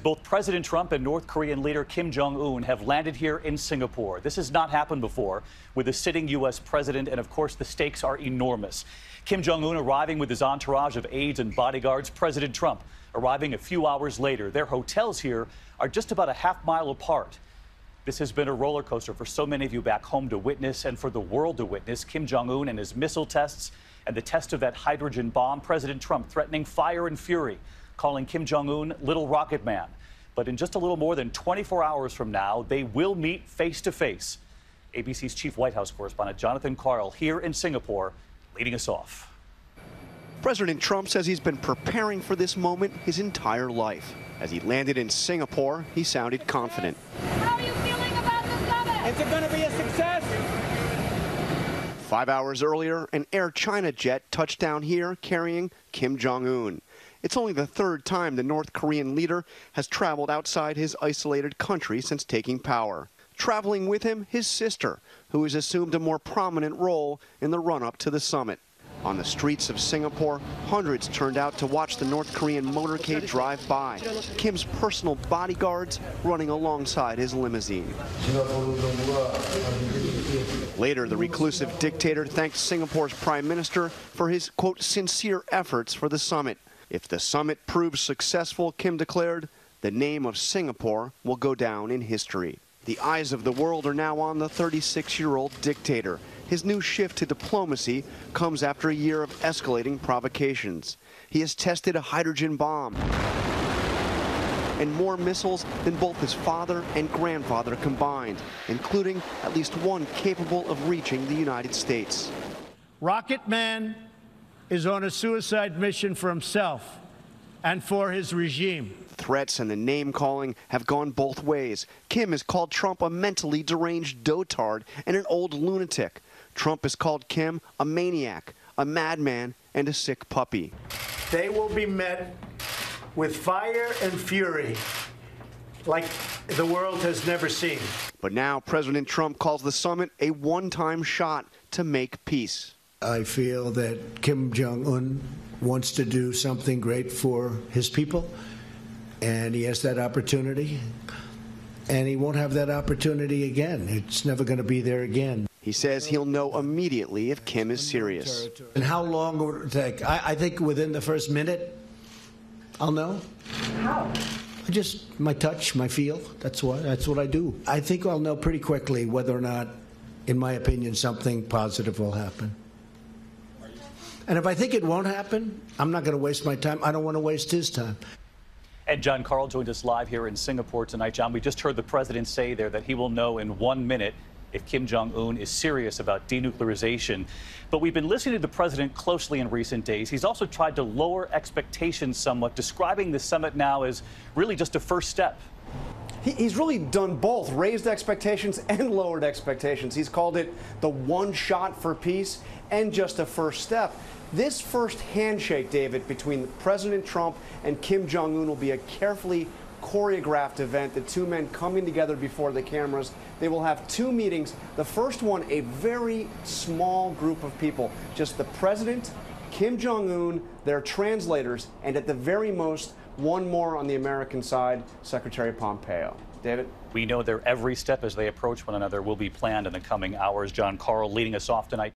Both President Trump and North Korean leader Kim Jong-un have landed here in Singapore. This has not happened before with a sitting U.S. president, and of course the stakes are enormous. Kim Jong-un arriving with his entourage of aides and bodyguards. President Trump arriving a few hours later. Their hotels here are just about a half-mile apart. This has been a roller coaster for so many of you back home to witness and for the world to witness. Kim Jong-un and his missile tests and the test of that hydrogen bomb. President Trump threatening fire and fury, calling Kim Jong-un Little Rocket Man. But in just a little more than 24 hours from now, they will meet face to face. ABC's chief White House correspondent Jonathan Karl here in Singapore, leading us off. President Trump says he's been preparing for this moment his entire life. As he landed in Singapore, he sounded confident. How are you feeling about the summit? Is it going to be a success? 5 hours earlier, an Air China jet touched down here carrying Kim Jong-un. It's only the third time the North Korean leader has traveled outside his isolated country since taking power. Traveling with him, his sister, who has assumed a more prominent role in the run-up to the summit. On the streets of Singapore, hundreds turned out to watch the North Korean motorcade drive by. Kim's personal bodyguards running alongside his limousine. Later, the reclusive dictator thanked Singapore's prime minister for his, quote, sincere efforts for the summit. If the summit proves successful, Kim declared, the name of Singapore will go down in history. The eyes of the world are now on the 36-year-old dictator. His new shift to diplomacy comes after a year of escalating provocations. He has tested a hydrogen bomb and more missiles than both his father and grandfather combined, including at least one capable of reaching the United States. Rocket Man is on a suicide mission for himself and for his regime. Threats and the name-calling have gone both ways. Kim has called Trump a mentally deranged dotard and an old lunatic. Trump has called Kim a maniac, a madman, and a sick puppy. They will be met with fire and fury like the world has never seen. But now President Trump calls the summit a one-time shot to make peace. I feel that Kim Jong-un wants to do something great for his people, and he has that opportunity, and he won't have that opportunity again. It's never going to be there again. He says he'll know immediately if Kim is serious. And how long will it take? I think within the first minute, I'll know. How? Just my touch, my feel. That's what I do. I think I'll know pretty quickly whether or not, in my opinion, something positive will happen. And if I think it won't happen, I'm not going to waste my time. I don't want to waste his time. And John Karl joined us live here in Singapore tonight. John, we just heard the president say there that he will know in 1 minute if Kim Jong-un is serious about denuclearization. But we've been listening to the president closely in recent days. He's also tried to lower expectations somewhat, describing the summit now as really just a first step. He's really done both, raised expectations and lowered expectations. He's called it the one shot for peace and just a first step. This first handshake, David, between President Trump and Kim Jong-un will be a carefully choreographed event, the two men coming together before the cameras. They will have two meetings. The first one, a very small group of people, just the president, Kim Jong-un, their translators, and at the very most, one more on the American side, Secretary Pompeo. David? We know their every step as they approach one another will be planned in the coming hours. John Karl leading us off tonight.